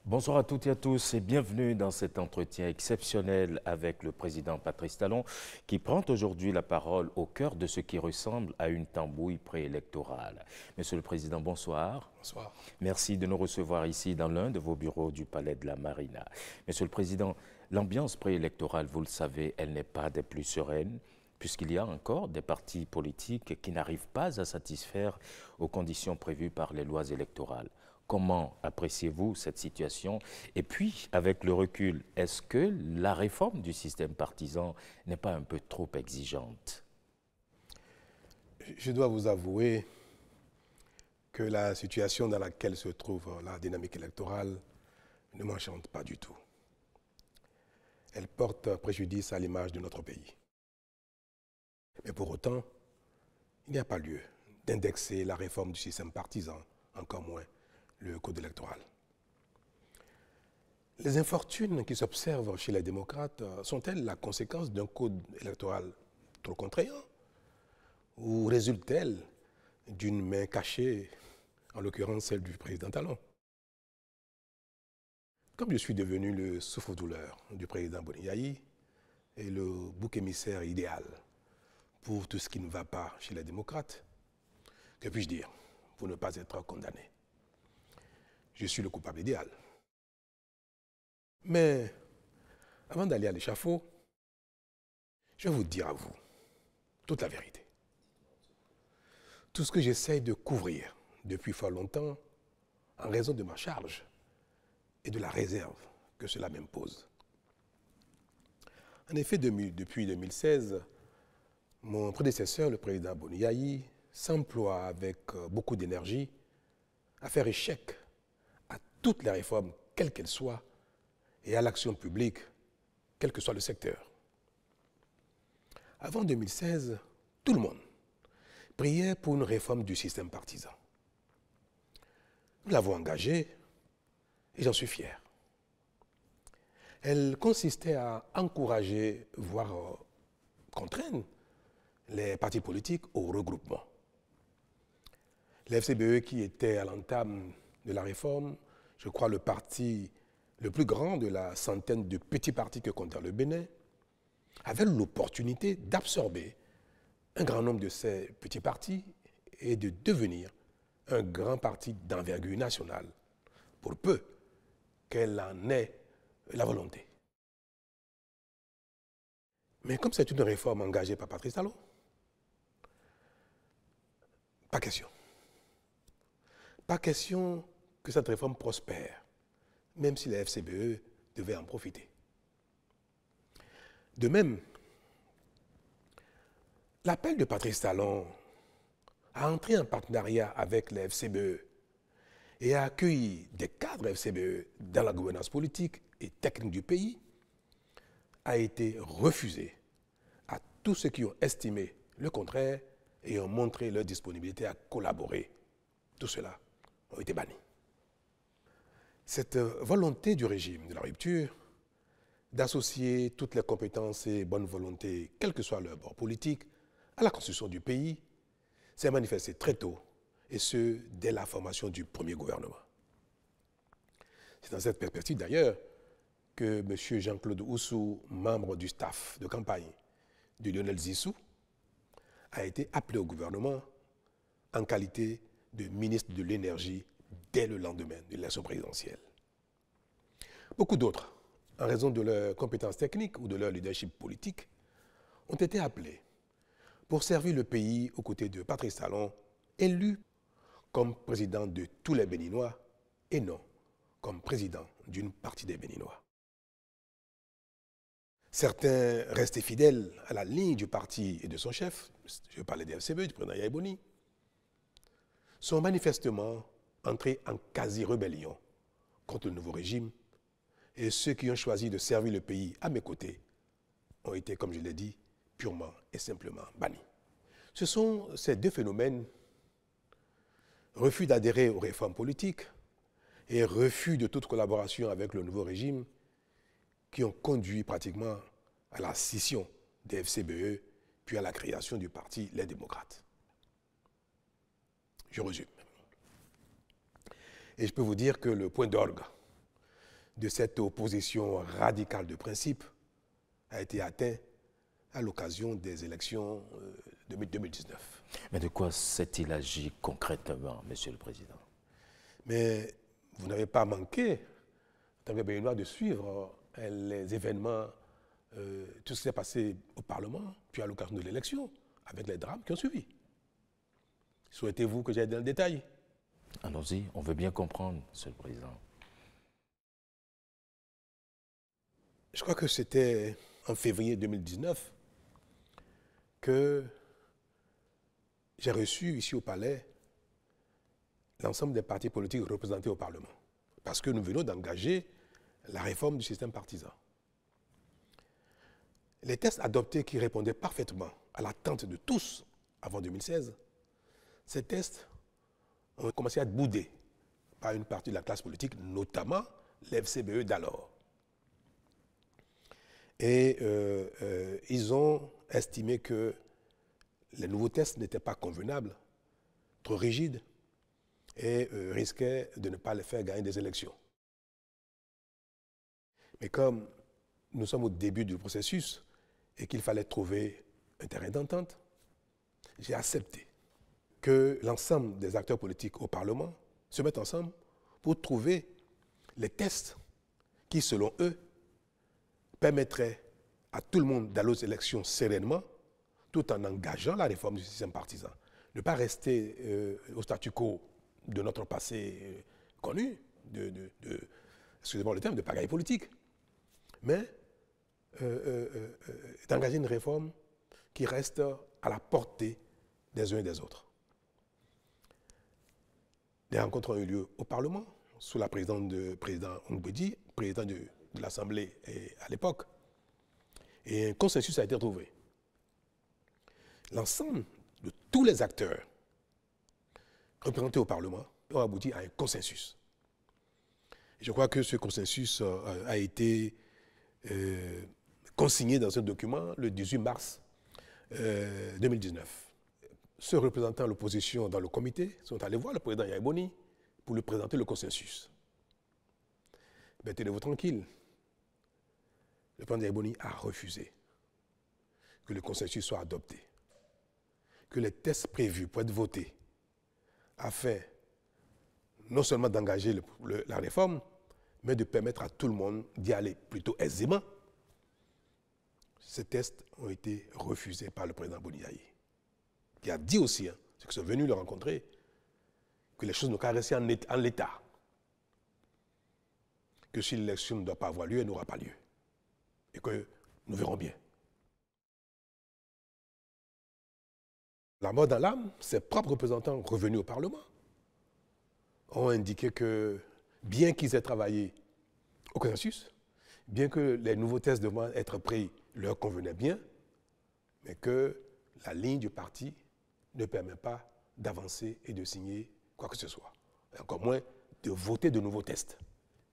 Bonsoir à toutes et à tous et bienvenue dans cet entretien exceptionnel avec le président Patrice Talon qui prend aujourd'hui la parole au cœur de ce qui ressemble à une tambouille préélectorale. Monsieur le Président, bonsoir. Bonsoir. Merci de nous recevoir ici dans l'un de vos bureaux du Palais de la Marina. Monsieur le Président, l'ambiance préélectorale, vous le savez, elle n'est pas des plus sereines puisqu'il y a encore des partis politiques qui n'arrivent pas à satisfaire aux conditions prévues par les lois électorales. Comment appréciez-vous cette situation? Et puis, avec le recul, est-ce que la réforme du système partisan n'est pas un peu trop exigeante? Je dois vous avouer que la situation dans laquelle se trouve la dynamique électorale ne m'enchante pas du tout. Elle porte préjudice à l'image de notre pays. Mais pour autant, il n'y a pas lieu d'indexer la réforme du système partisan, encore moins le code électoral. Les infortunes qui s'observent chez les démocrates sont-elles la conséquence d'un code électoral trop contraignant ou résultent-elles d'une main cachée, en l'occurrence celle du président Talon? Comme je suis devenu le souffre-douleur du président Boni Yayi et le bouc émissaire idéal pour tout ce qui ne va pas chez les démocrates, que puis-je dire pour ne pas être condamné? Je suis le coupable idéal. Mais avant d'aller à l'échafaud, je vais vous dire à vous toute la vérité. Tout ce que j'essaye de couvrir depuis fort longtemps en raison de ma charge et de la réserve que cela m'impose. En effet, depuis 2016, mon prédécesseur, le président Boni Yayi, s'emploie avec beaucoup d'énergie à faire échec à toutes les réformes, quelles qu'elles soient, et à l'action publique, quel que soit le secteur. Avant 2016, tout le monde priait pour une réforme du système partisan. Nous l'avons engagée et j'en suis fier. Elle consistait à encourager, voire contraindre, les partis politiques au regroupement. Le FCBE, qui était à l'entame de la réforme, je crois le parti le plus grand de la centaine de petits partis que comptait le Bénin, avait l'opportunité d'absorber un grand nombre de ces petits partis et de devenir un grand parti d'envergure nationale, pour peu qu'elle en ait la volonté. Mais comme c'est une réforme engagée par Patrice Talon, pas question. Pas question que cette réforme prospère, même si la FCBE devait en profiter. De même, l'appel de Patrice Talon à entrer en partenariat avec la FCBE et à accueillir des cadres FCBE dans la gouvernance politique et technique du pays a été refusé à tous ceux qui ont estimé le contraire et ont montré leur disponibilité à collaborer. Tout cela ont été bannis. Cette volonté du régime de la rupture d'associer toutes les compétences et bonnes volontés, quel que soit leur bord politique, à la construction du pays, s'est manifestée très tôt, et ce, dès la formation du premier gouvernement. C'est dans cette perspective d'ailleurs que M. Jean-Claude Oussou, membre du staff de campagne de Lionel Zissou, a été appelé au gouvernement en qualité de ministre de l'Énergie dès le lendemain de l'élection présidentielle. Beaucoup d'autres, en raison de leurs compétences techniques ou de leur leadership politique, ont été appelés pour servir le pays aux côtés de Patrice Talon, élu comme président de tous les Béninois et non comme président d'une partie des Béninois. Certains restés fidèles à la ligne du parti et de son chef, je parlais des FCBE, du président Yayi Boni, sont manifestement entrés en quasi-rébellion contre le nouveau régime, et ceux qui ont choisi de servir le pays à mes côtés ont été, comme je l'ai dit, purement et simplement bannis. Ce sont ces deux phénomènes, refus d'adhérer aux réformes politiques et refus de toute collaboration avec le nouveau régime, qui ont conduit pratiquement à la scission des FCBE puis à la création du parti Les Démocrates. Je résume. Et je peux vous dire que le point d'orgue de cette opposition radicale de principe a été atteint à l'occasion des élections de 2019. Mais de quoi s'est-il agi concrètement, Monsieur le Président? Mais vous n'avez pas manqué, en tant que Béninois, de suivre les événements, tout ce qui s'est passé au Parlement, puis à l'occasion de l'élection, avec les drames qui ont suivi. Souhaitez-vous que j'aille dans le détail? Allons-y, on veut bien comprendre, Monsieur le Président. Je crois que c'était en février 2019 que j'ai reçu ici au Palais l'ensemble des partis politiques représentés au Parlement. Parce que nous venons d'engager la réforme du système partisan. Les textes adoptés qui répondaient parfaitement à l'attente de tous avant 2016, ces textes ont commencé à être boudés par une partie de la classe politique, notamment l'FCBE d'alors. Et ils ont estimé que les nouveaux textes n'étaient pas convenables, trop rigides, et risquaient de ne pas les faire gagner des élections. Mais comme nous sommes au début du processus et qu'il fallait trouver un terrain d'entente, j'ai accepté que l'ensemble des acteurs politiques au Parlement se mettent ensemble pour trouver les textes qui, selon eux, permettraient à tout le monde d'aller aux élections sereinement, tout en engageant la réforme du système partisan. Ne pas rester au statu quo de notre passé connu, excusez-moi le terme, de pagaille politique, mais d'engager une réforme qui reste à la portée des uns et des autres. Des rencontres ont eu lieu au Parlement, sous la présidence du président Ongbedi, président de l'Assemblée à l'époque, et un consensus a été trouvé. L'ensemble de tous les acteurs représentés au Parlement ont abouti à un consensus. Et je crois que ce consensus a été consigné dans un document le 18 mars 2019. Ceux représentant l'opposition dans le comité sont allés voir le président Yahya Boni pour lui présenter le consensus. Mais tenez-vous tranquille, le président Yahya Boni a refusé que le consensus soit adopté, que les tests prévus pour être votés afin non seulement d'engager la réforme, mais de permettre à tout le monde d'y aller plutôt aisément. Ces tests ont été refusés par le président Boni Yaye, qui a dit aussi, ceux qui sont venus le rencontrer, que les choses n'ont qu'à rester en l'état. Que si l'élection ne doit pas avoir lieu, elle n'aura pas lieu. Et que nous verrons bien. La mort dans l'âme, ses propres représentants revenus au Parlement ont indiqué que, bien qu'ils aient travaillé au consensus, bien que les nouveaux tests devant être pris leur convenaient bien, mais que la ligne du parti ne permet pas d'avancer et de signer quoi que ce soit. Et encore moins de voter de nouveaux tests,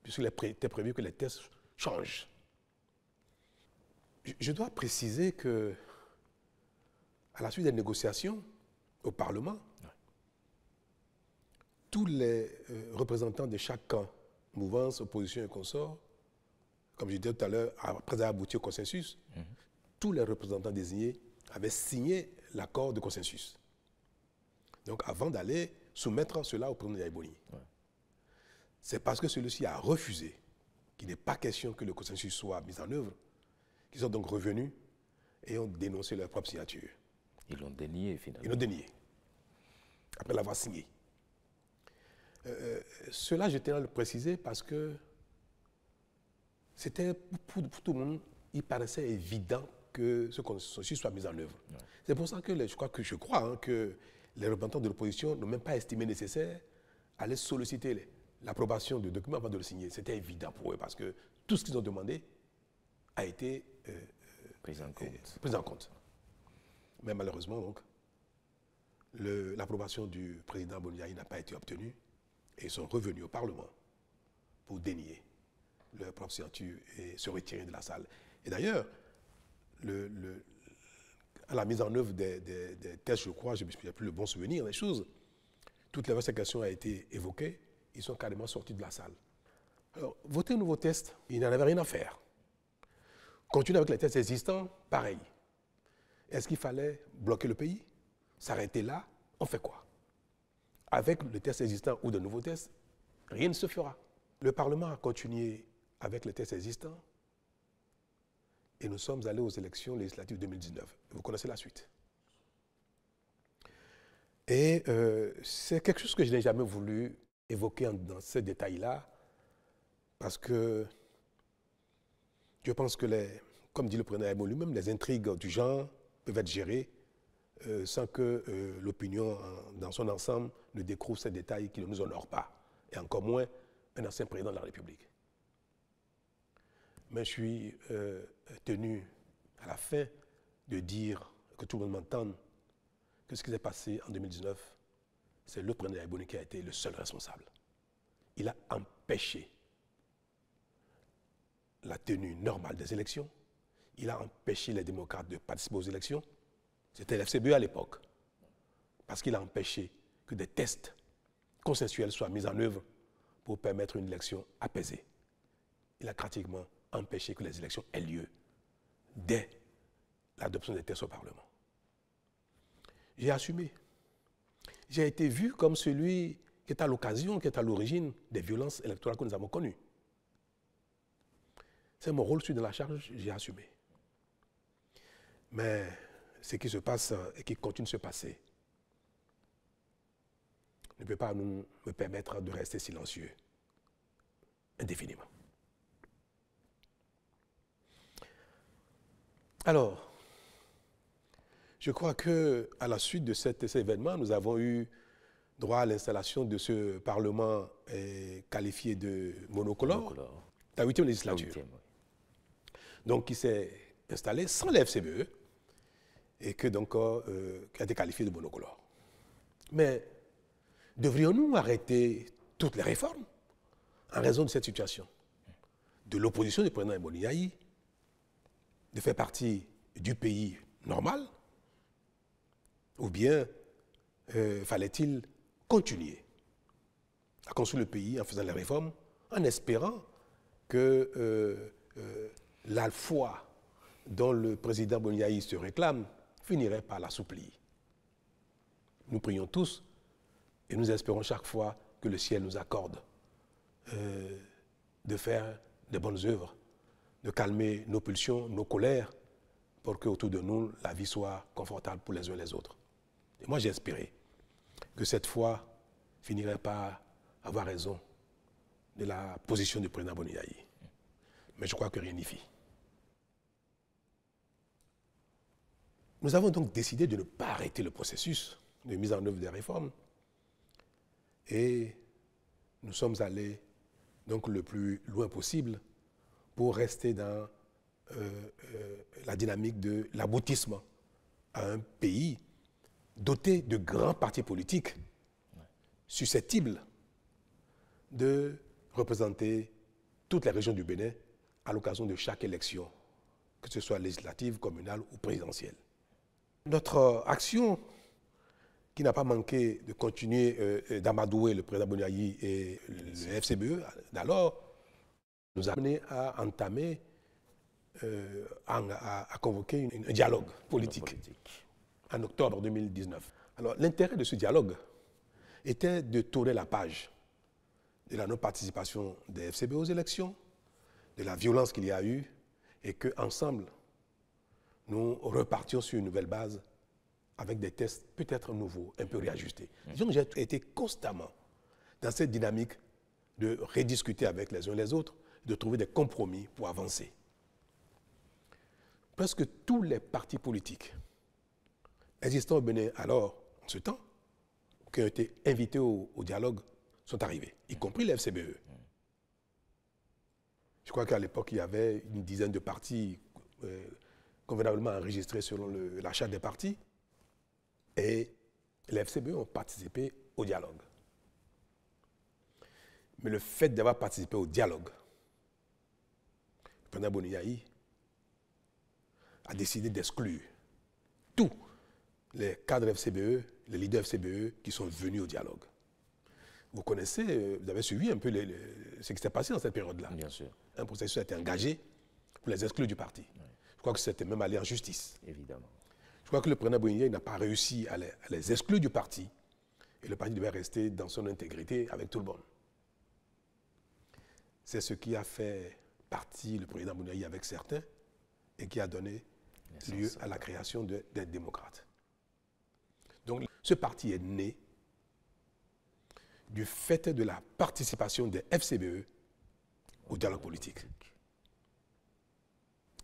puisqu'il était prévu que les tests changent. Je dois préciser que, à la suite des négociations au Parlement, tous les représentants de chaque camp, mouvance, opposition et consorts, comme je disais tout à l'heure, après avoir abouti au consensus, tous les représentants désignés avaient signé l'accord de consensus. Donc avant d'aller soumettre cela au président Yahya Boni. C'est parce que celui-ci a refusé qu'il n'est pas question que le consensus soit mis en œuvre, qu'ils sont donc revenus et ont dénoncé leur propre signature. Ils l'ont dénié finalement. Ils l'ont dénié, après l'avoir signé. Cela, je tiens à le préciser parce que c'était pour tout le monde, il paraissait évident que ce consensus soit mis en œuvre. Ouais. C'est pour ça que je crois que les représentants de l'opposition n'ont même pas estimé nécessaire d'aller solliciter l'approbation du document avant de le signer. C'était évident pour eux parce que tout ce qu'ils ont demandé a été pris en compte. Mais malheureusement, donc, l'approbation du président Boni Yaye n'a pas été obtenue et ils sont revenus au Parlement pour dénier leur propre signature et se retirer de la salle. Et d'ailleurs, à la mise en œuvre des tests, je crois, je n'ai plus le bon souvenir des choses, toute l'investigation a été évoquée, ils sont carrément sortis de la salle. Alors, voter un nouveau test, il n'en avait rien à faire. Continuer avec les tests existants, pareil. Est-ce qu'il fallait bloquer le pays? S'arrêter là? On fait quoi? Avec le test existant ou de nouveaux tests, rien ne se fera. Le Parlement a continué avec les tests existants et nous sommes allés aux élections législatives 2019. Vous connaissez la suite. Et c'est quelque chose que je n'ai jamais voulu évoquer dans ces détails-là parce que je pense que, comme dit le président Aïmo lui-même, les intrigues du genre peuvent être gérées sans que l'opinion dans son ensemble ne découvre ces détails qui ne nous honorent pas, et encore moins un ancien président de la République. Mais je suis tenu à la fin de dire, que tout le monde m'entende, que ce qui s'est passé en 2019, c'est le président Aïboni qui a été le seul responsable. Il a empêché la tenue normale des élections, il a empêché les démocrates de participer aux élections, c'était l'FCBE à l'époque, parce qu'il a empêché que des tests consensuels soient mis en œuvre pour permettre une élection apaisée. Il a pratiquement empêché que les élections aient lieu dès l'adoption des tests au Parlement. J'ai assumé. J'ai été vu comme celui qui est à l'occasion, qui est à l'origine des violences électorales que nous avons connues. C'est mon rôle, je suis dans la charge, j'ai assumé. Mais ce qui se passe et qui continue de se passer ne peut pas me permettre de rester silencieux indéfiniment. Alors, je crois qu'à la suite de cet événement, nous avons eu droit à l'installation de ce Parlement qualifié de monocolore, la 8e législature. Donc, qui s'est installé sans la FCBE et qui a été qualifié de monocolore. Mais devrions-nous arrêter toutes les réformes en raison de cette situation? De l'opposition du président Aïboni Yahi, de faire partie du pays normal, ou bien fallait-il continuer à construire le pays en faisant les réformes, en espérant que la foi dont le président Boniaï se réclame finirait par l'assouplir. Nous prions tous et nous espérons chaque fois que le ciel nous accorde de faire des bonnes œuvres, de calmer nos pulsions, nos colères, pour qu'autour de nous, la vie soit confortable pour les uns et les autres. Et moi, j'ai espéré que cette foi finirait par avoir raison de la position du président Boniaï. Mais je crois que rien n'y fit. Nous avons donc décidé de ne pas arrêter le processus de mise en œuvre des réformes et nous sommes allés donc le plus loin possible pour rester dans la dynamique de l'aboutissement à un pays doté de grands partis politiques susceptibles de représenter toutes les régions du Bénin à l'occasion de chaque élection, que ce soit législative, communale ou présidentielle. Notre action, qui n'a pas manqué de continuer d'amadouer le président Boniaï et le FCBE d'alors, nous a amené à entamer, à convoquer un dialogue politique en octobre 2019. Alors, l'intérêt de ce dialogue était de tourner la page de la non-participation des FCBE aux élections, de la violence qu'il y a eu, et qu'ensemble, nous repartions sur une nouvelle base avec des tests peut-être nouveaux, un peu réajustés. Disons que j'ai été constamment dans cette dynamique de rediscuter avec les uns et les autres, de trouver des compromis pour avancer. Presque tous les partis politiques existants au Bénin alors, en ce temps, qui ont été invités au dialogue, sont arrivés, y compris les FCBE. Je crois qu'à l'époque, il y avait une dizaine de partis convenablement enregistrés selon la charte des partis. Et les FCBE ont participé au dialogue. Mais le fait d'avoir participé au dialogue, le président Boniaï a décidé d'exclure tous les cadres FCBE, les leaders FCBE qui sont venus au dialogue. Vous connaissez, vous avez suivi un peu ce qui s'est passé dans cette période-là. Bien sûr. Un processus a été engagé pour les exclure du parti. Oui. Je crois que c'était même allé en justice. Évidemment. Je crois que le président Boigny n'a pas réussi à les exclure du parti. Et le parti devait rester dans son intégrité avec tout le monde. C'est ce qui a fait partie le président Boigny avec certains et qui a donné lieu à la création des démocrates. Donc ce parti est né du fait de la participation des FCBE au dialogue politique.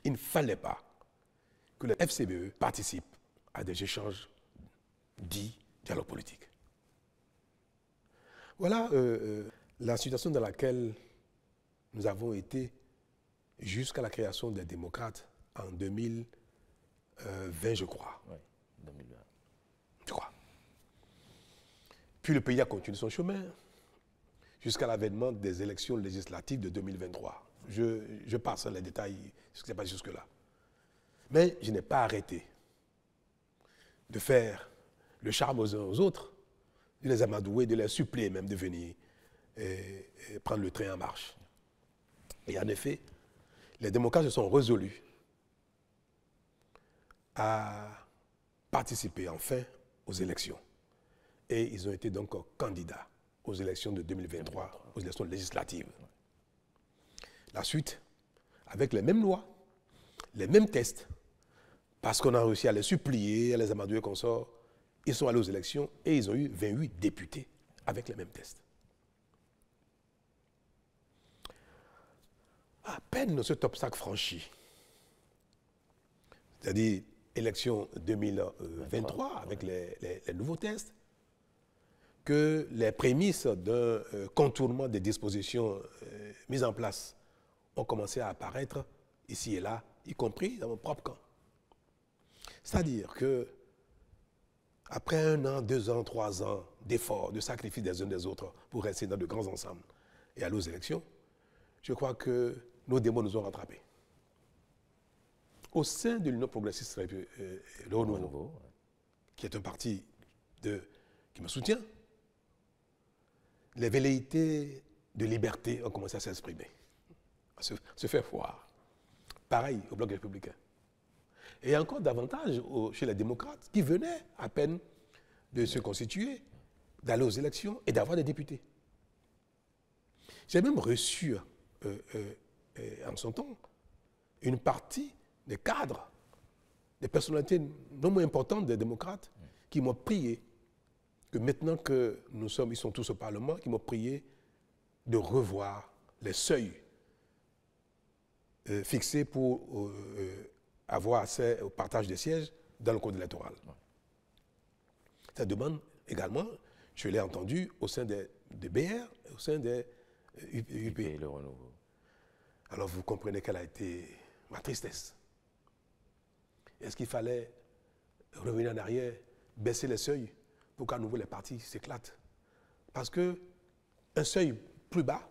Il ne fallait pas que les FCBE participent à des échanges dits dialogue politique. Voilà la situation dans laquelle nous avons été jusqu'à la création des démocrates en 2020, je crois. Oui, 2020. Je crois. Puis le pays a continué son chemin jusqu'à l'avènement des élections législatives de 2023. Je passe les détails, ce qui s'est passé jusque-là. Mais je n'ai pas arrêté de faire le charme aux uns aux autres, de les amadouer, de les supplier même de venir et prendre le train en marche. Et en effet, les démocrates se sont résolus à participer enfin aux élections. Et ils ont été donc candidats aux élections de 2023, aux élections législatives. La suite, avec les mêmes lois, les mêmes tests, parce qu'on a réussi à les supplier, à les amadouer comme ça, ils sont allés aux élections et ils ont eu 28 députés avec les mêmes tests. À peine cet obstacle franchi, c'est-à-dire élection 2023 avec les nouveaux tests, que les prémices d'un contournement des dispositions mises en place ont commencé à apparaître ici et là, y compris dans mon propre camp. C'est-à-dire que après 1 an, 2 ans, 3 ans d'efforts, de sacrifices des uns des autres pour rester dans de grands ensembles et aller aux élections, je crois que nos démons nous ont rattrapés. Au sein de l'Union progressiste le Renouveau, qui est un parti qui me soutient, les velléités de liberté ont commencé à s'exprimer, à se faire voir. Pareil au Bloc républicain. Et encore davantage chez les démocrates qui venaient à peine de se constituer, d'aller aux élections et d'avoir des députés. J'ai même reçu en son temps une partie des cadres, des personnalités non moins importantes des démocrates qui m'ont prié, que maintenant que ils sont tous au Parlement, qui m'ont prié de revoir les seuils fixés pour avoir accès au partage des sièges dans le code électoral. Cette demande également, je l'ai entendue au sein des BR, au sein des UP. Le Renouveau. Alors vous comprenez quelle a été ma tristesse. Est-ce qu'il fallait revenir en arrière, baisser les seuils pour qu'à nouveau les partis s'éclatent? Parce qu'un seuil plus bas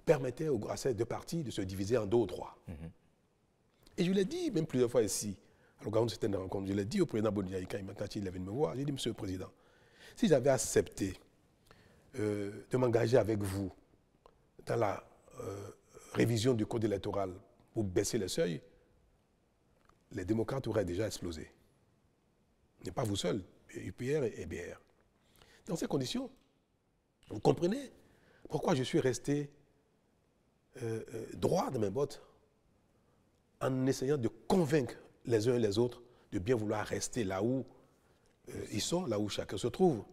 permettait à ces deux partis de se diviser en 2 ou 3. Et je l'ai dit même plusieurs fois ici, à l'occasion de certaines rencontres, je l'ai dit au président Boigny quand il est venu me voir, j'ai dit, Monsieur le Président, si j'avais accepté de m'engager avec vous dans la révision du code électoral pour baisser les seuils, les démocrates auraient déjà explosé. Ce n'est pas vous seul, UPR et BR. Dans ces conditions, vous comprenez pourquoi je suis resté droit dans mes bottes en essayant de convaincre les uns et les autres de bien vouloir rester là où ils sont, là où chacun se trouve,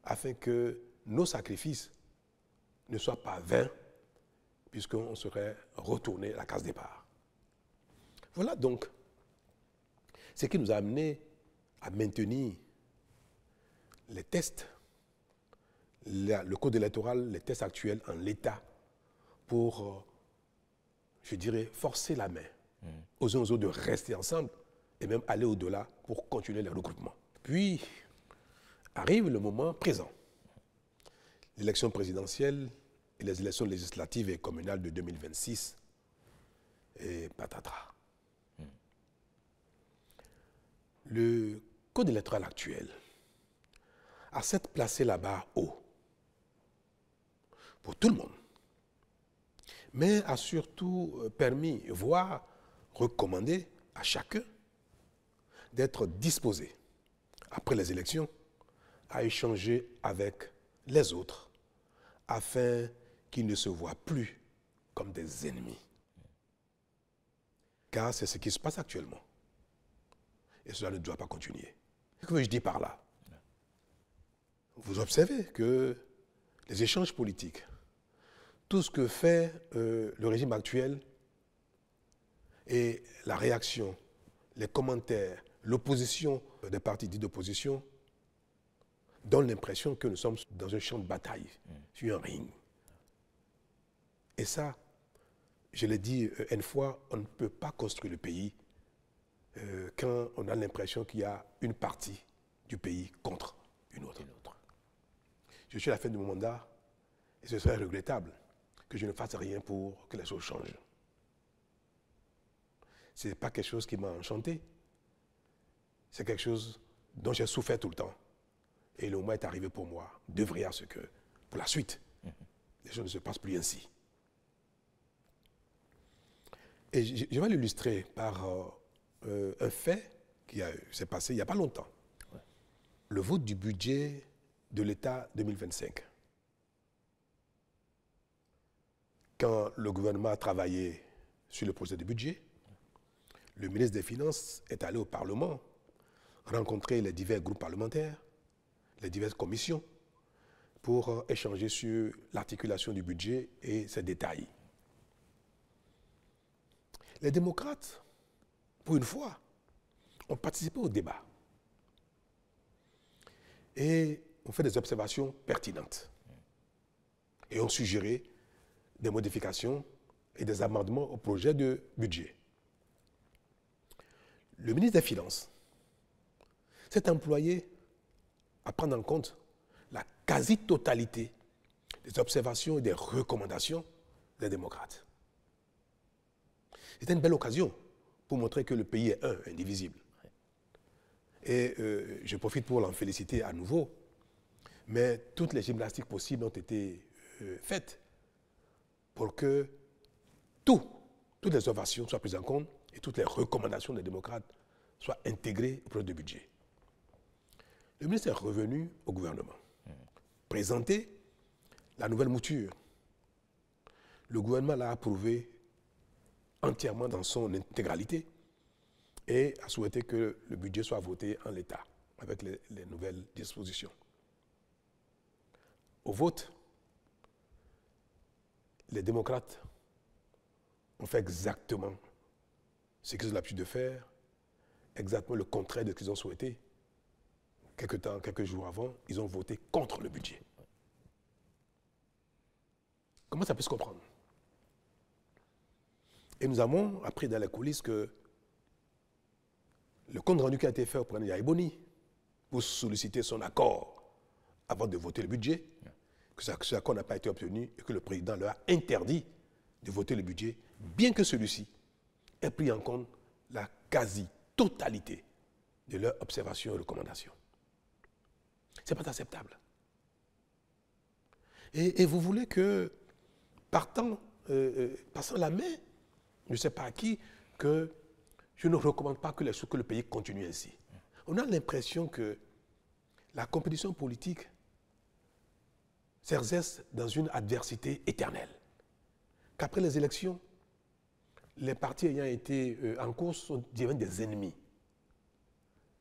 afin que nos sacrifices ne soient pas vains, puisqu'on serait retourné à la case départ. Voilà donc ce qui nous a amené à maintenir les tests, le code électoral, les tests actuels en l'état pour, je dirais, forcer la main aux uns aux autres de rester ensemble et même aller au-delà pour continuer les regroupements. Puis arrive le moment présent. L'élection présidentielle et les élections législatives et communales de 2026 et patatras. Le code électoral actuel a certes placé la barre haut pour tout le monde, mais a surtout permis, voire recommandé à chacun d'être disposé, après les élections, à échanger avec les autres afin qu'ils ne se voient plus comme des ennemis. Car c'est ce qui se passe actuellement. Et cela ne doit pas continuer. Ce que je dis par là? Vous observez que les échanges politiques, tout ce que fait le régime actuel et la réaction, les commentaires, l'opposition des partis dits d'opposition donnent l'impression que nous sommes dans un champ de bataille, sur un ring. Et ça, je l'ai dit une fois, on ne peut pas construire le pays quand on a l'impression qu'il y a une partie du pays contre une autre. Je suis à la fin de mon mandat et ce serait regrettable que je ne fasse rien pour que les choses changent. Ce n'est pas quelque chose qui m'a enchanté. C'est quelque chose dont j'ai souffert tout le temps. Et le moment est arrivé pour moi d'œuvrer à ce que, pour la suite, les choses ne se passent plus ainsi. Et je vais l'illustrer par un fait qui s'est passé il n'y a pas longtemps. Ouais. Le vote du budget de l'État 2025. Quand le gouvernement a travaillé sur le projet de budget, le ministre des Finances est allé au Parlement rencontrer les divers groupes parlementaires, les diverses commissions, pour échanger sur l'articulation du budget et ses détails. Les démocrates, pour une fois, ont participé au débat et ont fait des observations pertinentes et ont suggéré des modifications et des amendements au projet de budget. Le ministre des Finances s'est employé à prendre en compte la quasi-totalité des observations et des recommandations des démocrates. C'était une belle occasion pour montrer que le pays est un, indivisible. Et je profite pour l'en féliciter à nouveau, mais toutes les gymnastiques possibles ont été faites pour que toutes les observations soient prises en compte et toutes les recommandations des démocrates soient intégrées au projet de budget. Le ministre est revenu au gouvernement, présenter la nouvelle mouture. Le gouvernement l'a approuvé entièrement dans son intégralité et a souhaité que le budget soit voté en l'état avec les nouvelles dispositions. Au vote, les démocrates ont fait exactement ce qu'ils ont l'habitude de faire, exactement le contraire de ce qu'ils ont souhaité. Quelques jours avant, ils ont voté contre le budget. Comment ça peut se comprendre? Et nous avons appris dans les coulisses que le compte rendu qui a été fait au président Yahya Boni pour solliciter son accord avant de voter le budget, que ce accord n'a pas été obtenu et que le président leur a interdit de voter le budget, bien que celui-ci ait pris en compte la quasi-totalité de leurs observations et recommandations. Ce n'est pas acceptable. Et vous voulez que, passant la main, je ne sais pas à qui, que je ne recommande pas que le pays continue ainsi. On a l'impression que la compétition politique s'exerce dans une adversité éternelle. Qu'après les élections, les partis ayant été en course deviennent des ennemis.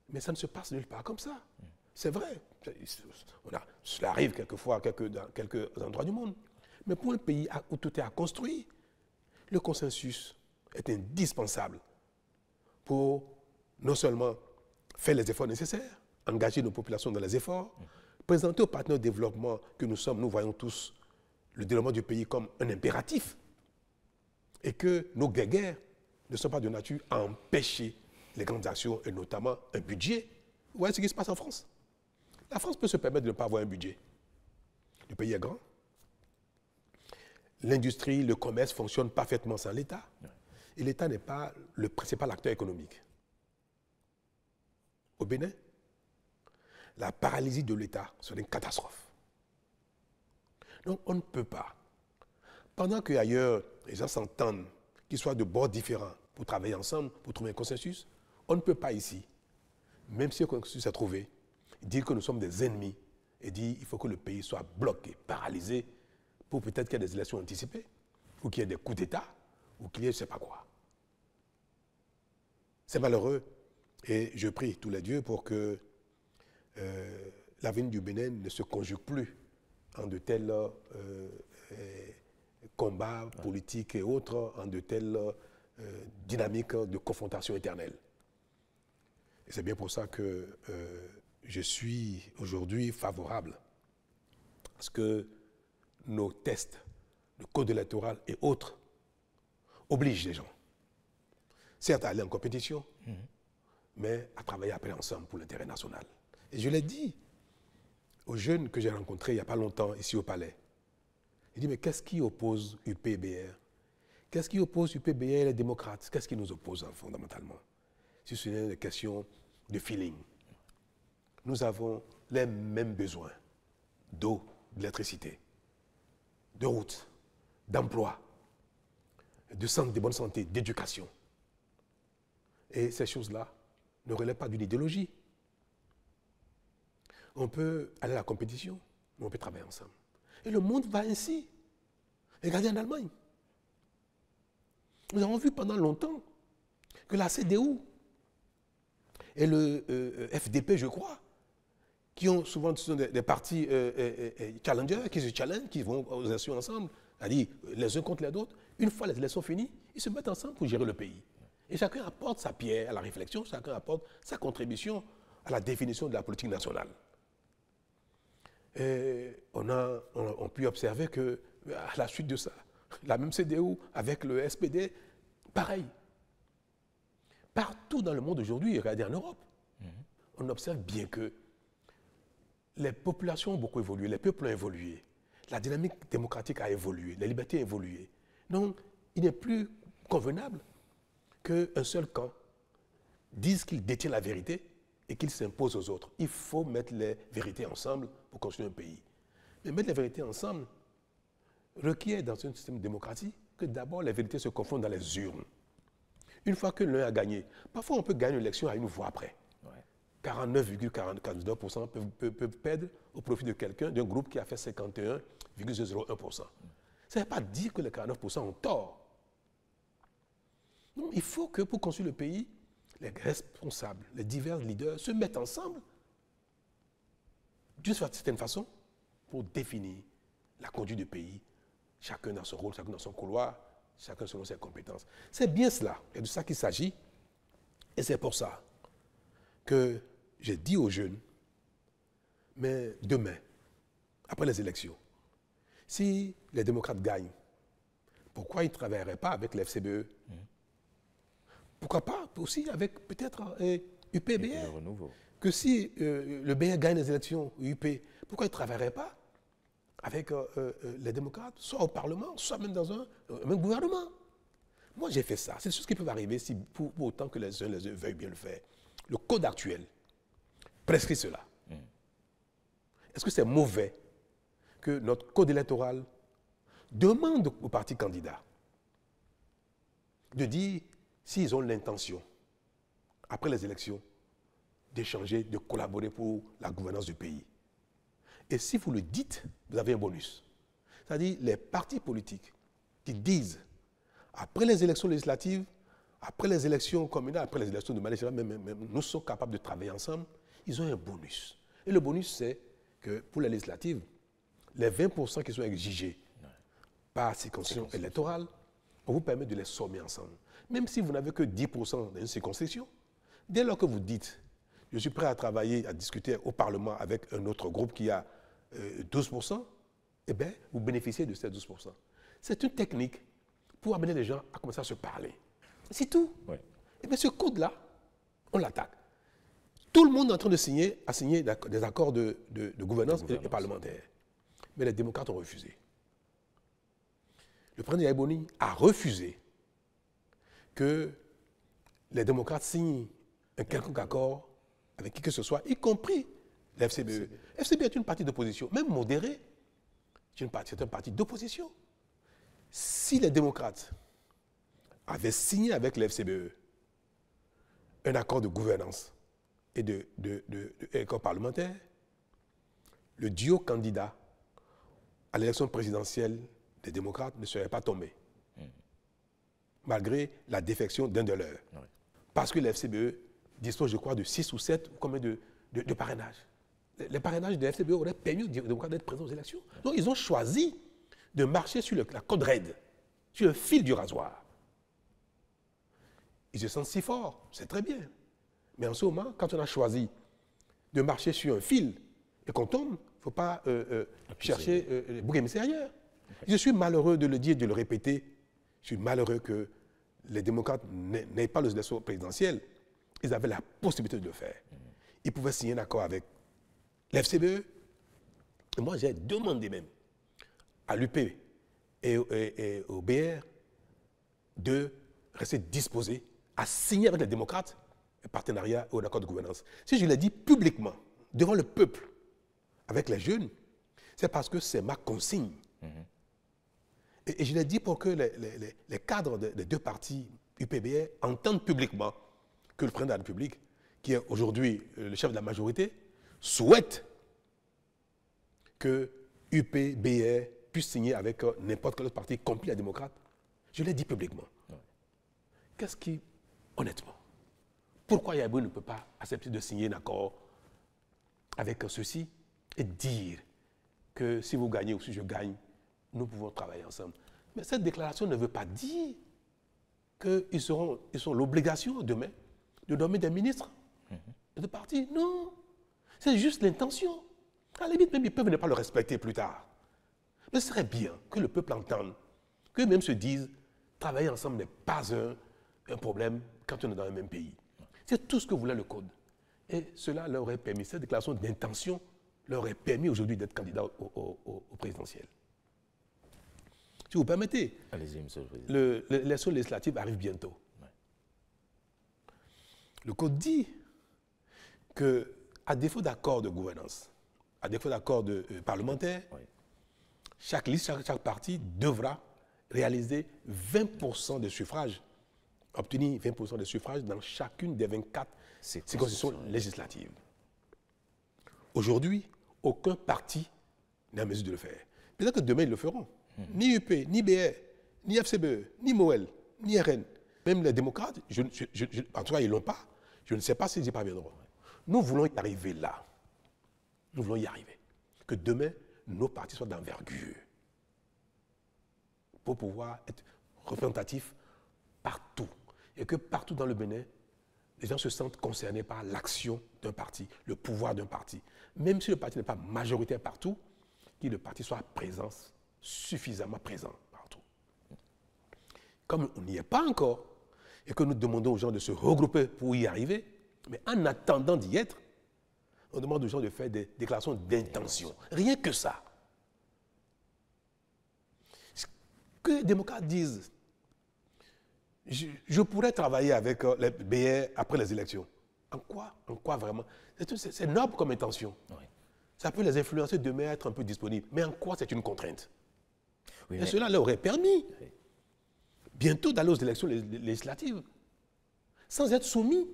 Mais ça ne se passe nulle part comme ça. C'est vrai. Cela arrive quelquefois dans quelques endroits du monde. Mais pour un pays où tout est à construire, le consensus est indispensable pour non seulement faire les efforts nécessaires, engager nos populations dans les efforts, présenter aux partenaires de développement que nous sommes, nous voyons tous le développement du pays comme un impératif et que nos guerres ne sont pas de nature à empêcher les grandes actions et notamment un budget. Vous voyez ce qui se passe en France? La France peut se permettre de ne pas avoir un budget. Le pays est grand. L'industrie, le commerce fonctionnent parfaitement sans l'État. Et l'État n'est pas le principal acteur économique. Au Bénin, la paralysie de l'État serait une catastrophe. Donc on ne peut pas. Pendant qu'ailleurs, les gens s'entendent, qu'ils soient de bords différents, pour travailler ensemble, pour trouver un consensus, on ne peut pas ici, même si un consensus est trouvé, dire que nous sommes des ennemis et dire qu'il faut que le pays soit bloqué, paralysé, pour peut-être qu'il y ait des élections anticipées, ou qu'il y ait des coups d'État, ou qu'il y ait je ne sais pas quoi. C'est malheureux. Et je prie tous les dieux pour que l'avenir du Bénin ne se conjugue plus en de tels combats politiques et autres, en de telles dynamiques de confrontation éternelle. Et c'est bien pour ça que je suis aujourd'hui favorable à ce que nos tests, le code électoral et autres, obligent les gens, certes à aller en compétition, mais à travailler après ensemble pour l'intérêt national. Et je l'ai dit aux jeunes que j'ai rencontrés il n'y a pas longtemps ici au Palais. J'ai dit, mais qu'est-ce qui oppose UP-BR? Qu'est-ce qui oppose UP-BR et les démocrates? Qu'est-ce qui nous oppose fondamentalement? Si ce n'est une question de feeling. Nous avons les mêmes besoins d'eau, d'électricité, de routes, d'emploi, de bonne santé, d'éducation. Et ces choses-là ne relèvent pas d'une idéologie. On peut aller à la compétition, mais on peut travailler ensemble. Et le monde va ainsi. Regardez en Allemagne. Nous avons vu pendant longtemps que la CDU et le FDP, je crois, qui ont souvent des partis challengers, qui se challengent, qui vont aux élections ensemble, c'est-à-dire les uns contre les autres, une fois les élections finies, ils se mettent ensemble pour gérer le pays. Et chacun apporte sa pierre à la réflexion, chacun apporte sa contribution à la définition de la politique nationale. Et on peut observer qu'à la suite de ça, la même CDU avec le SPD, pareil. Partout dans le monde aujourd'hui, regardez en Europe, on observe bien que les populations ont beaucoup évolué, les peuples ont évolué, la dynamique démocratique a évolué, les libertés ont évolué. Donc, il n'est plus convenable qu'un seul camp dise qu'il détient la vérité et qu'il s'impose aux autres. Il faut mettre les vérités ensemble pour construire un pays. Mais mettre les vérités ensemble requiert dans un système démocratique que d'abord les vérités se confondent dans les urnes. Une fois que l'un a gagné, parfois on peut gagner une élection à une voix après. 49,44% peuvent perdre au profit de quelqu'un, d'un groupe qui a fait 51,01%. Ça ne veut pas dire que les 49% ont tort. Non, il faut que pour construire le pays, les responsables, les divers leaders se mettent ensemble d'une certaine façon pour définir la conduite du pays, chacun dans son rôle, chacun dans son couloir, chacun selon ses compétences. C'est bien cela, et de ça qu'il s'agit. Et c'est pour ça que j'ai dit aux jeunes, mais demain, après les élections, si les démocrates gagnent, pourquoi ils ne travailleraient pas avec l'FCBE? Pourquoi pas aussi avec peut-être UP-BR? Que si le BR gagne les élections, UP, pourquoi ils ne travailleraient pas avec les démocrates, soit au Parlement, soit même dans un même gouvernement? Moi, j'ai fait ça. C'est des choses qui peuvent arriver si, pour autant que les uns veuillent bien le faire. Le code actuel prescrit cela. Est-ce que c'est mauvais que notre code électoral demande aux partis candidats de dire s'ils ont l'intention, après les élections, d'échanger, de collaborer pour la gouvernance du pays? Et si vous le dites, vous avez un bonus. C'est-à-dire les partis politiques qui disent, après les élections législatives, après les élections communales, après les élections de manière générale, même, nous sommes capables de travailler ensemble, ils ont un bonus. Et le bonus, c'est que pour les législatives, les 20% qui sont exigés par circonscription électorale, on vous permet de les sommer ensemble. Même si vous n'avez que 10% dans une circonscription, dès lors que vous dites, je suis prêt à travailler, à discuter au Parlement avec un autre groupe qui a 12%, eh bien, vous bénéficiez de ces 12%. C'est une technique pour amener les gens à commencer à se parler. C'est tout. Ouais. Et bien ce code-là, on l'attaque. Tout le monde est en train de signer des accords de gouvernance et parlementaire. Mais les démocrates ont refusé. Le président Yaïboni a refusé que les démocrates signent un quelconque accord avec qui que ce soit, y compris la FCBE. FCBE est une partie d'opposition, même modérée. C'est un parti d'opposition. Si les démocrates avaient signé avec la FCBE un accord de gouvernance et accord parlementaire, le duo candidat à l'élection présidentielle des démocrates ne serait pas tombé, malgré la défection d'un de leurs. Oui. Parce que la FCBE dispose, je crois, de 6 ou 7 combien de parrainages. Les parrainages de la FCBE auraient permis aux démocrates d'être présents aux élections. Donc ils ont choisi de marcher sur la corde raide, sur le fil du rasoir. Ils se sentent si forts, c'est très bien. Mais en ce moment, quand on a choisi de marcher sur un fil et qu'on tombe, il ne faut pas chercher les boucs émissaires ailleurs. Je suis malheureux de le dire et de le répéter. Je suis malheureux que les démocrates n'aient pas l'élection présidentielle. Ils avaient la possibilité de le faire. Ils pouvaient signer un accord avec l'FCBE. Et moi, j'ai demandé même à l'UP et au BR de rester disposés à signer avec les démocrates un partenariat ou un accord de gouvernance. Si je l'ai dit publiquement, devant le peuple, avec les jeunes, c'est parce que c'est ma consigne. Et je l'ai dit pour que les cadres des deux partis UPBR entendent publiquement que le président de la République, qui est aujourd'hui le chef de la majorité, souhaite que UPBR puisse signer avec n'importe quel autre parti, compris les démocrates. Je l'ai dit publiquement. Qu'est-ce qui, honnêtement, pourquoi Yabou ne peut pas accepter de signer un accord avec ceux-ci et dire que si vous gagnez ou si je gagne, nous pouvons travailler ensemble. Mais cette déclaration ne veut pas dire qu'ils ont l'obligation demain de nommer des ministres de parti. Non, c'est juste l'intention. À la limite, même ils peuvent ne pas le respecter plus tard. Mais ce serait bien que le peuple entende, qu'eux-mêmes se disent, travailler ensemble n'est pas un problème quand on est dans le même pays. C'est tout ce que voulait le Code. Et cela leur aurait permis, cette déclaration d'intention leur aurait permis aujourd'hui d'être candidat au présidentiel. Si vous permettez, allez-y, monsieur le président. L'élection législative arrive bientôt. Ouais. Le Code dit qu'à défaut d'accord de gouvernance, à défaut d'accord parlementaire, ouais, chaque liste, chaque parti devra réaliser 20% de suffrages, obtenir 20% de suffrages dans chacune des 24 circonscriptions législatives. Aujourd'hui, aucun parti n'est en mesure de le faire. Peut-être que demain, ils le feront. Ni UP, ni BR, ni FCBE, ni MOEL, ni RN, même les démocrates, en tout cas, ils ne l'ont pas. Je ne sais pas s'ils y parviendront. Nous voulons y arriver là. Nous voulons y arriver. Que demain, nos partis soient d'envergure pour pouvoir être représentatifs partout. Et que partout dans le Bénin, les gens se sentent concernés par l'action d'un parti, le pouvoir d'un parti. Même si le parti n'est pas majoritaire partout, que le parti soit présent, suffisamment présent partout. Comme on n'y est pas encore, et que nous demandons aux gens de se regrouper pour y arriver, mais en attendant d'y être, on demande aux gens de faire des déclarations d'intention. Rien que ça. Que les démocrates disent, je pourrais travailler avec les BR après les élections. En quoi? En quoi vraiment? C'est noble comme intention. Oui. Ça peut les influencer demain à être un peu disponibles. Mais en quoi c'est une contrainte? Oui, et cela leur aurait permis bientôt d'aller aux élections législatives sans être soumis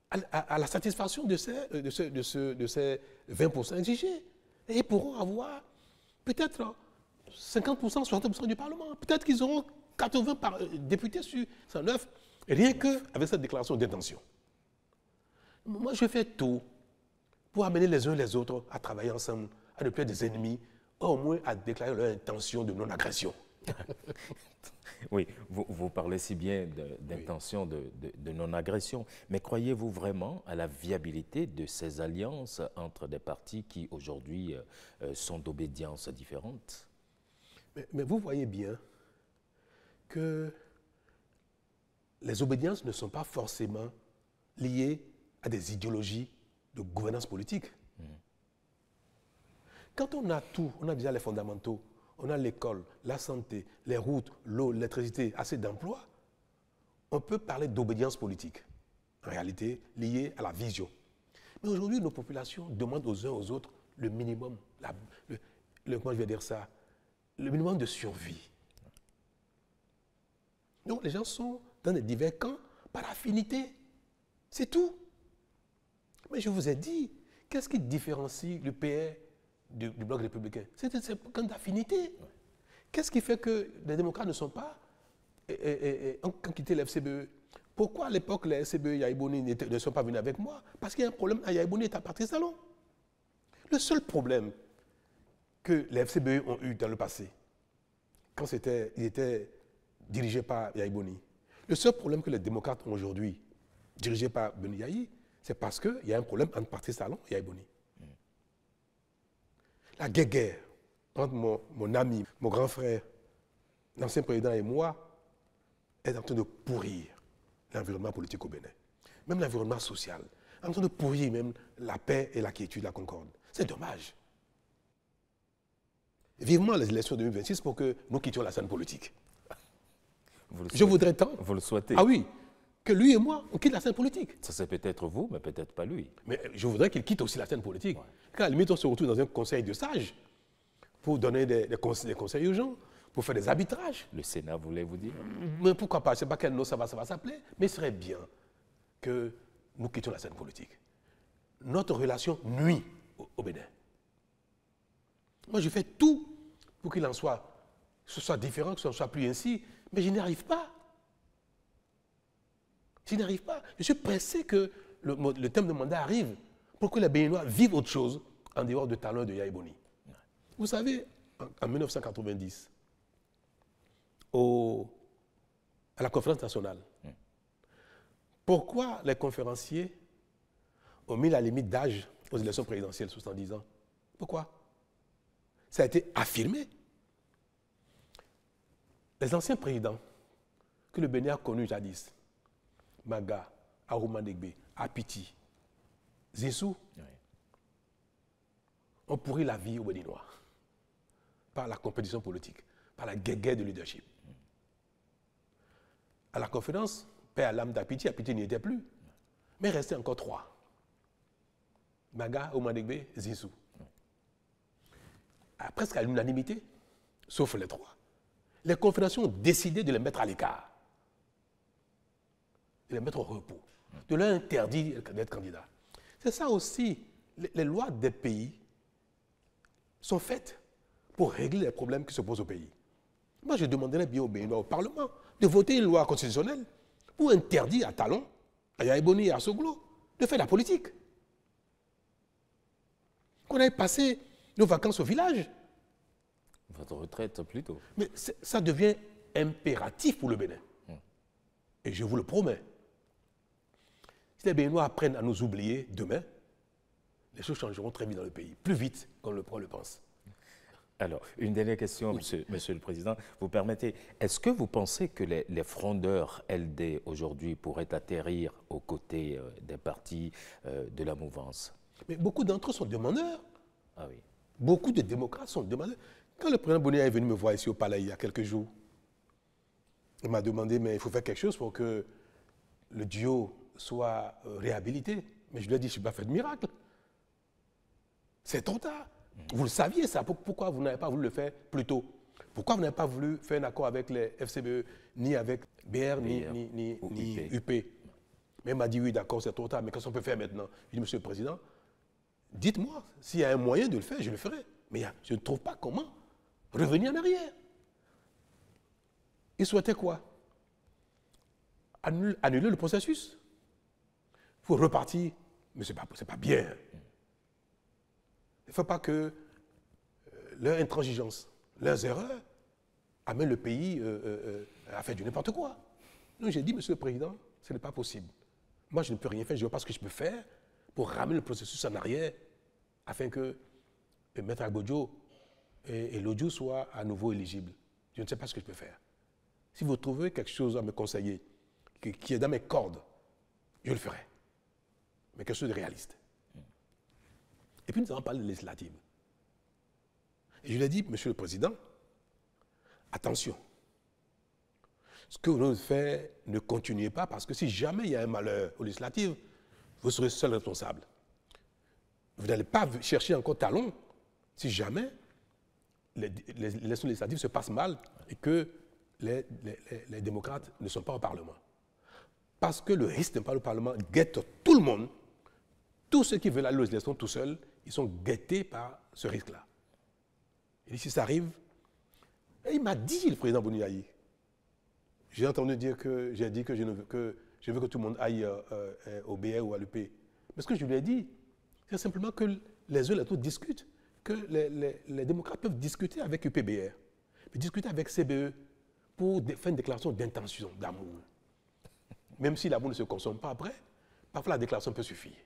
à la satisfaction de ces 20% exigés. Et ils pourront avoir peut-être 50%, 60% du Parlement. Peut-être qu'ils auront 80 députés sur 109, rien qu'avec cette déclaration d'intention. Moi, je fais tout pour amener les uns les autres à travailler ensemble, à ne plus être des ennemis, au moins à déclarer leur intention de non-agression. Oui, vous parlez si bien d'intention de non-agression, mais croyez-vous vraiment à la viabilité de ces alliances entre des partis qui aujourd'hui sont d'obédience différentes? Mais vous voyez bien que les obédiences ne sont pas forcément liées à des idéologies de gouvernance politique. Quand on a tout, on a déjà les fondamentaux, on a l'école, la santé, les routes, l'eau, l'électricité, assez d'emplois, on peut parler d'obédience politique, en réalité liée à la vision. Mais aujourd'hui, nos populations demandent aux uns aux autres le minimum, comment je vais dire ça, le minimum de survie. Donc les gens sont dans des divers camps par affinité. C'est tout. Mais je vous ai dit, qu'est-ce qui différencie le PR du bloc républicain? C'est un camp d'affinité. Qu'est-ce qui fait que les démocrates ne sont pas ont quitté la FCBE? Pourquoi à l'époque les FCBE et Yaïbouni ne sont pas venus avec moi? Parce qu'il y a un problème à Yaïbouni et à Patrice Talon. Le seul problème que les FCBE ont eu dans le passé, quand ils étaient dirigés par Yaïbouni, le seul problème que les démocrates ont aujourd'hui, dirigés par Beni Yahi, c'est parce qu'il y a un problème entre Patrice Talon et Yaïbouni. La guerre entre mon ami, mon grand frère, l'ancien président et moi, est en train de pourrir l'environnement politique au Bénin. Même l'environnement social. En train de pourrir même la paix et la quiétude, la concorde. C'est dommage. Vivement les élections de 2026 pour que nous quittions la scène politique. Je voudrais tant. Vous le souhaitez? Ah oui, que lui et moi, on quitte la scène politique. Ça c'est peut-être vous, mais peut-être pas lui. Mais je voudrais qu'il quitte aussi la scène politique. Quand à la limite, on se retrouve dans un conseil de sages pour donner des conseils aux gens, pour faire des arbitrages. Le Sénat, voulez-vous dire? Mais pourquoi pas? Je ne sais pas quel nom ça va s'appeler, mais il serait bien que nous quittions la scène politique. Notre relation nuit au Bénin. Moi, je fais tout pour qu'il en soit, que ce soit différent, que ce ne soit plus ainsi, mais je n'y arrive pas. Je n'y arrive pas. Je suis pressé que le terme de mandat arrive pour que les Béninois vivent autre chose en dehors de Talon et de Yaïbouni. Vous savez, en 1990, à la conférence nationale, pourquoi les conférenciers ont mis la limite d'âge aux élections présidentielles, 70 ans? Pourquoi? Ça a été affirmé. Les anciens présidents que le Bénin a connus jadis, Maga, Arouma Degbe, Apiti, Zissou, ont pourri la vie aux Béninois par la compétition politique, par la guerre de leadership. À la conférence, paix à l'âme d'Apiti, Apiti n'y était plus, mais il restait encore 3. Maga, Arouma Degbe, Zissou. Presque à l'unanimité, sauf les 3. Les confédérations ont décidé de les mettre à l'écart, de les mettre au repos, de leur interdire d'être candidats. C'est ça aussi, les lois des pays sont faites pour régler les problèmes qui se posent au pays. Moi, je demanderais bien au Béninois, au Parlement, de voter une loi constitutionnelle pour interdire à Talon, à Yaïbouni et à Soglo de faire la politique. Qu'on aille passer nos vacances au village. Votre retraite plutôt. Mais ça devient impératif pour le Bénin. Et je vous le promets. Si les Béninois apprennent à nous oublier demain, les choses changeront très vite dans le pays, plus vite qu'on le pense. Alors, une dernière question, oui. Monsieur le Président. Vous permettez, est-ce que vous pensez que les frondeurs LD aujourd'hui pourraient atterrir aux côtés des partis de la mouvance? Mais beaucoup d'entre eux sont demandeurs. Ah oui. Beaucoup de démocrates sont demandeurs. Quand le président Boni est venu me voir ici au palais il y a quelques jours, il m'a demandé, mais il faut faire quelque chose pour que le duo soit réhabilité. Mais je lui ai dit, je n'ai pas fait de miracle. C'est trop tard. Vous le saviez ça. Pourquoi vous n'avez pas voulu le faire plus tôt? Pourquoi vous n'avez pas voulu faire un accord avec les FCBE, ni avec BR, ni UP? Mais il m'a dit, oui, d'accord, c'est trop tard, mais qu'est-ce qu'on peut faire maintenant? Je dis, Monsieur le Président, dites-moi, s'il y a un moyen de le faire, je le ferai. Mais je ne trouve pas comment revenir en arrière. Il souhaitait quoi? Annuler le processus. Il faut repartir. Mais ce n'est pas bien. Il ne faut pas que leur intransigeance, leurs erreurs amènent le pays à faire du n'importe quoi. Donc j'ai dit, Monsieur le Président, ce n'est pas possible. Moi, je ne peux rien faire. Je ne vois pas ce que je peux faire pour ramener le processus en arrière afin que Maître Agbodjo et l'audio soient à nouveau éligibles. Je ne sais pas ce que je peux faire. Si vous trouvez quelque chose à me conseiller qui est dans mes cordes, je le ferai. Mais quelque chose de réaliste. Et puis nous avons parlé de législative. Et je lui ai dit, Monsieur le Président, attention. Ce que vous nous faites, ne continuez pas, parce que si jamais il y a un malheur aux législatives, vous serez seul responsable. vous n'allez pas chercher encore talon si jamais les élections législatives se passent mal et que les démocrates ne sont pas au Parlement. Parce que le risque n'est pas le Parlement guette tout le monde. Tous ceux qui veulent aller aux élections tout seuls, ils sont guettés par ce risque-là. Et si ça arrive, et il m'a dit, le président Boniaï, j'ai entendu dire que j'ai dit que je veux que tout le monde aille au BR ou à l'UP. Mais ce que je lui ai dit, c'est simplement que les uns et les autres discutent, que les démocrates peuvent discuter avec UPBR, discuter avec CBE pour faire une déclaration d'intention, d'amour. Même si l'amour ne se consomme pas après, parfois la déclaration peut suffire.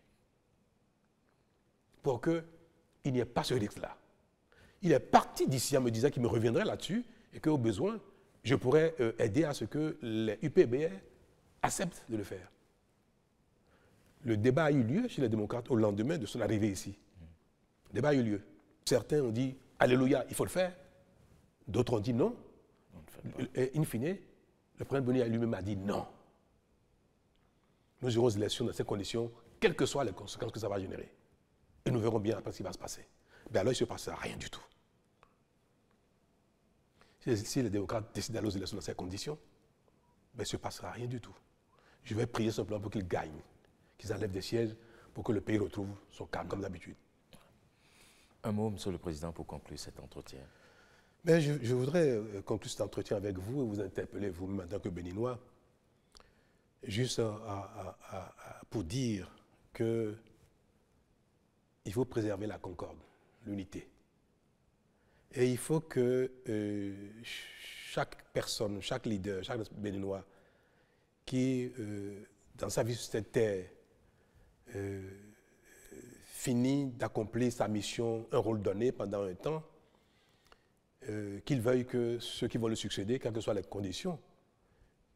Pour qu'il n'y ait pas ce risque-là. Il est parti d'ici en me disant qu'il me reviendrait là-dessus et qu'au besoin, je pourrais aider à ce que les UPBR acceptent de le faire. Le débat a eu lieu chez les démocrates au lendemain de son arrivée ici. Le débat a eu lieu. Certains ont dit « Alléluia, il faut le faire ». D'autres ont dit non. Et in fine, le président Boniaï lui-même a dit non. Nous aurons des élections dans ces conditions, quelles que soient les conséquences que ça va générer. Et nous verrons bien après ce qui va se passer. Mais alors, il ne se passera rien du tout. Si les démocrates décident d'aller aux élections dans ces conditions, ben, il ne se passera rien du tout. Je vais prier simplement pour qu'ils gagnent, qu'ils enlèvent des sièges pour que le pays retrouve son calme comme d'habitude. Un mot, Monsieur le Président, pour conclure cet entretien. Mais je voudrais conclure cet entretien avec vous et vous interpeller vous-même en tant que Béninois, juste pour dire qu'il faut préserver la concorde, l'unité. Et il faut que chaque personne, chaque leader, chaque Béninois qui, dans sa vie sur cette terre, finit d'accomplir sa mission, un rôle donné pendant un temps, qu'il veuille que ceux qui vont le succéder, quelles que soient les conditions,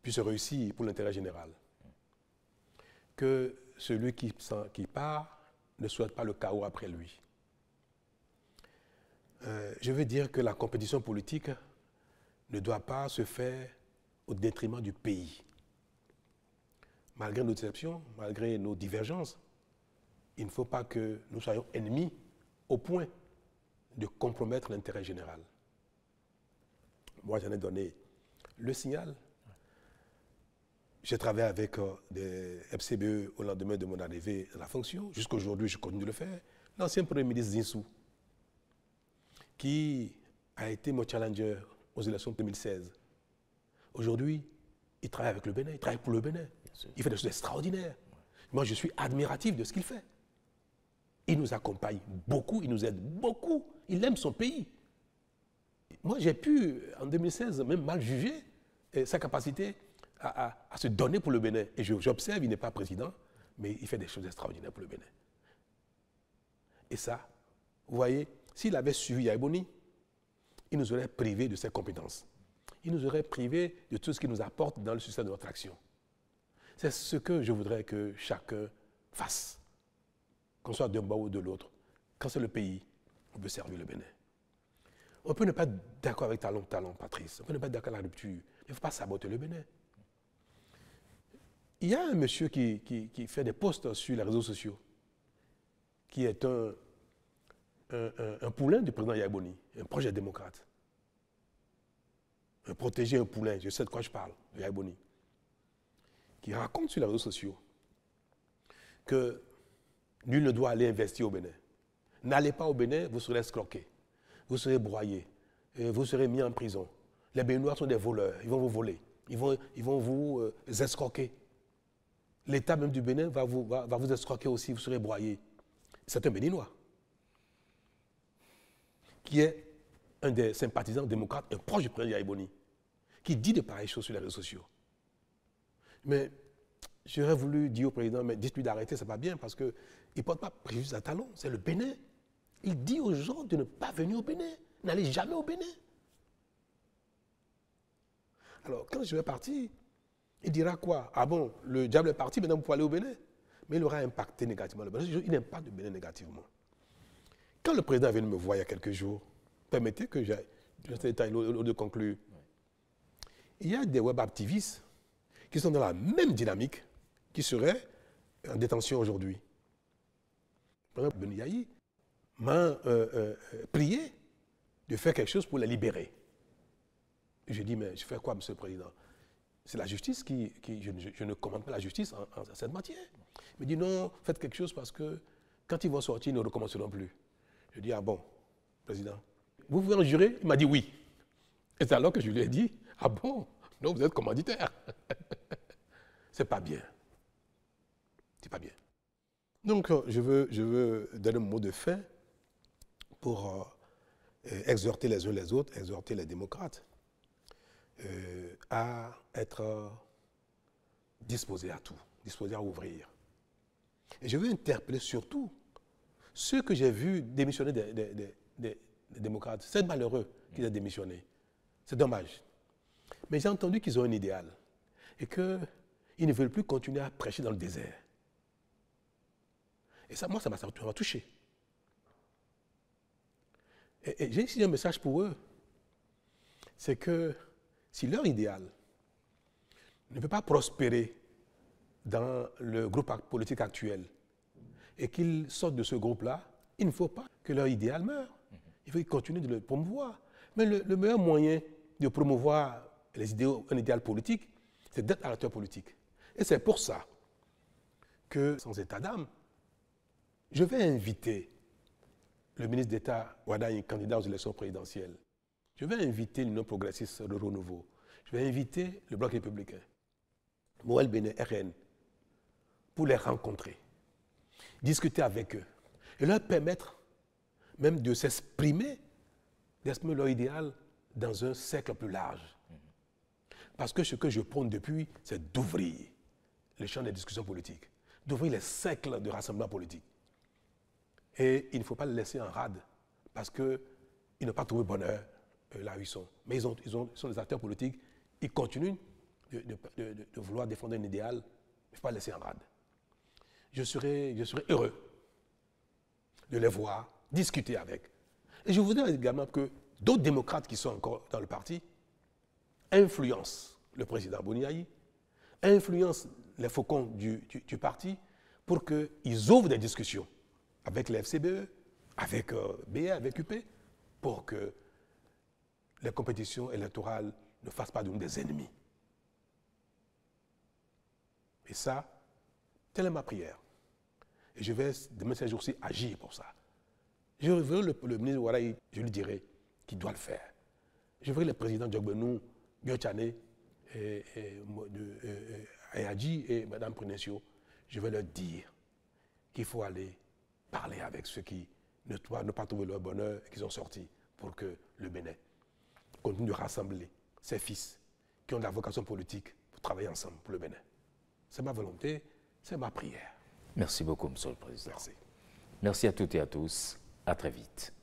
puissent réussir pour l'intérêt général. Que celui qui part ne souhaite pas le chaos après lui. Je veux dire que la compétition politique ne doit pas se faire au détriment du pays. Malgré nos déceptions, malgré nos divergences, il ne faut pas que nous soyons ennemis au point de compromettre l'intérêt général. Moi, j'en ai donné le signal. J'ai travaillé avec des FCBE au lendemain de mon arrivée à la fonction. Jusqu'à aujourd'hui, je continue de le faire. L'ancien Premier ministre Zinsou, qui a été mon challenger aux élections de 2016. Aujourd'hui, il travaille avec le Bénin, il travaille pour le Bénin. Il fait des choses extraordinaires. Moi, je suis admiratif de ce qu'il fait. Il nous accompagne beaucoup, il nous aide beaucoup. Il aime son pays. Moi, j'ai pu, en 2016, même mal juger sa capacité à se donner pour le Bénin. Et j'observe, il n'est pas président, mais il fait des choses extraordinaires pour le Bénin. Et ça, vous voyez, s'il avait suivi Yaya Boni, il nous aurait privés de ses compétences. Il nous aurait privés de tout ce qu'il nous apporte dans le succès de notre action. C'est ce que je voudrais que chacun fasse, qu'on soit d'un bord ou de l'autre. Quand c'est le pays, on peut servir le Bénin. On peut ne pas être d'accord avec Talon, Patrice. On peut ne pas être d'accord avec la rupture. Mais il ne faut pas saboter le Bénin. Il y a un monsieur qui fait des posts sur les réseaux sociaux, qui est un poulain du président Yaya Boni, un projet démocrate. Protéger un poulain, je sais de quoi je parle, Yaya Boni, qui raconte sur les réseaux sociaux que nul ne doit aller investir au Bénin. N'allez pas au Bénin, vous serez escroqué, vous serez broyé, vous serez mis en prison. Les Béninois sont des voleurs, ils vont vous voler, ils vont vous escroquer. L'État même du Bénin va vous escroquer aussi, vous serez broyé. C'est un Béninois qui est un des sympathisants démocrates, un proche du président Yaya Boni, qui dit de pareilles choses sur les réseaux sociaux. Mais j'aurais voulu dire au président, mais dites-lui d'arrêter, c'est pas bien, parce qu'il ne porte pas préjudice à Talon, c'est le Bénin. Il dit aux gens de ne pas venir au Bénin, n'allez jamais au Bénin. Alors, quand je vais partir, il dira quoi? Ah bon, le diable est parti, maintenant vous pouvez aller au Bénin. Mais il aura impacté négativement le Bénin. Il n'impacte le Bénin négativement. Quand le président est venu me voir il y a quelques jours, permettez que j'aille de conclure. Il y a des web activistes qui sont dans la même dynamique, qui seraient en détention aujourd'hui. Ben Yahi m'a prié de faire quelque chose pour les libérer. Je dis, mais je fais quoi, Monsieur le Président? C'est la justice je ne commande pas la justice en cette matière. Il me dit, non, faites quelque chose parce que quand ils vont sortir, ils ne recommenceront plus. Je dis, ah bon, Président, vous pouvez en jurer? Il m'a dit oui. Et c'est alors que je lui ai dit, ah bon, non, vous êtes commanditaire. C'est pas bien. C'est pas bien. Donc, je veux donner un mot de fin pour exhorter les uns les autres, exhorter les démocrates à être disposés à tout, disposés à ouvrir. Et je veux interpeller surtout ceux que j'ai vus démissionner des démocrates. C'est malheureux qu'ils aient démissionné. C'est dommage. Mais j'ai entendu qu'ils ont un idéal et qu'ils ne veulent plus continuer à prêcher dans le désert. Et ça, moi, ça m'a touché. Et j'ai ici un message pour eux. C'est que si leur idéal ne peut pas prospérer dans le groupe politique actuel et qu'ils sortent de ce groupe-là, il ne faut pas que leur idéal meure. Il faut qu'ils continuent de le promouvoir. Mais le meilleur moyen de promouvoir un idéal politique, c'est d'être un acteur politique. Et c'est pour ça que, sans état d'âme, je vais inviter le ministre d'État Wadaï, candidat aux élections présidentielles. Je vais inviter l'Union progressiste de Renouveau. Je vais inviter le Bloc républicain, Moël Bénet, RN, pour les rencontrer, discuter avec eux et leur permettre même de s'exprimer leur idéal dans un cercle plus large. Parce que ce que je prône depuis, c'est d'ouvrir le champ des discussions politiques, d'ouvrir les cercles de rassemblement politique. Et il ne faut pas les laisser en rade, parce qu'ils n'ont pas trouvé bonheur là où ils sont. Mais ils sont des acteurs politiques, ils continuent de vouloir défendre un idéal, il ne faut pas les laisser en rade. Je serai heureux de les voir, discuter avec. Et je voudrais également que d'autres démocrates qui sont encore dans le parti influencent le président Boni Yahi, influencent les faucons du parti pour qu'ils ouvrent des discussions avec les FCBE, avec BA, avec UP, pour que les compétitions électorales ne fassent pas de nous des ennemis. Et ça, telle est ma prière. Et je vais, demain ces jours-ci, agir pour ça. Je veux le ministre Wadaï, je lui dirai qu'il doit le faire. Je veux le président Djogbenou, Gyochane, Ayadji et Mme Prenensio, je vais leur dire qu'il faut aller parler avec ceux qui ne pas trouver leur bonheur et qui sont sortis pour que le Bénin continue de rassembler ses fils qui ont de la vocation politique pour travailler ensemble pour le Bénin. C'est ma volonté, c'est ma prière. Merci beaucoup, Monsieur le Président. Merci. Merci à toutes et à tous. À très vite.